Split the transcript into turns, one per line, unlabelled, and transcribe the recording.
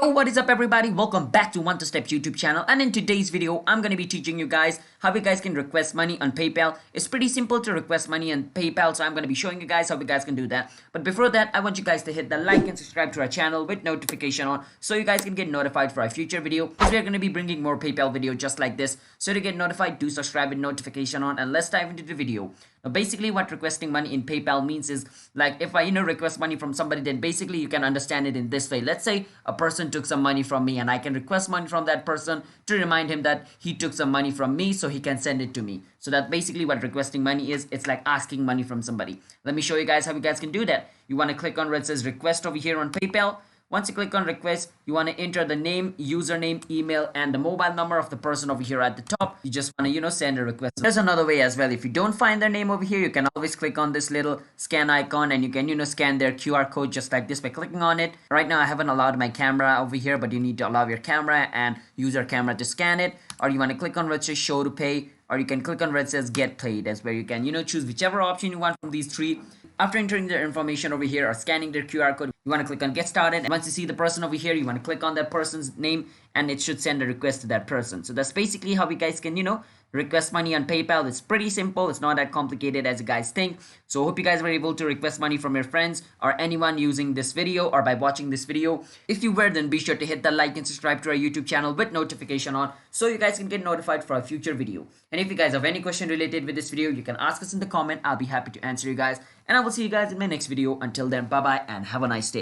Yo, what is up everybody? Welcome back to One to Step YouTube channel, and in today's video I'm going to be teaching you guys how you guys can request money on PayPal. It's pretty simple to request money on PayPal, so I'm going to be showing you guys how you guys can do that. But before that, I want you guys to hit the like and subscribe to our channel with notification on so you guys can get notified for our future video, because we are going to be bringing more PayPal video just like this. So to get notified, do subscribe with notification on, and let's dive into the video. Now basically what requesting money in PayPal means is, like, if I request money from somebody, then basically you can understand it in this way. Let's say a person took some money from me and I can request money from that person to remind him that he took some money from me so he can send it to me. So that's basically what requesting money is. It's like asking money from somebody. Let me show you guys how you guys can do that. You want to click on where it says request over here on PayPal. Once you click on request, you want to enter the name, username, email, and the mobile number of the person over here at the top. You just want to, send a request. There's another way as well. If you don't find their name over here, you can always click on this little scan icon and you can, scan their QR code just like this by clicking on it. Right now, I haven't allowed my camera over here, but you need to allow your camera and use your camera to scan it. Or you want to click on where it says show to pay, or you can click on where it says get paid. That's where you can, choose whichever option you want from these three. After entering their information over here or scanning their QR code, you want to click on get started. And once you see the person over here, you want to click on that person's name and it should send a request to that person. So that's basically how you guys can, request money on PayPal. It's pretty simple. It's not that complicated as you guys think. So I hope you guys were able to request money from your friends or anyone using this video or by watching this video. If you were, then be sure to hit the like and subscribe to our YouTube channel with notification on so you guys can get notified for a future video. And if you guys have any question related with this video, you can ask us in the comment. I'll be happy to answer you guys. And I will see you guys in my next video. Until then, bye bye and have a nice day.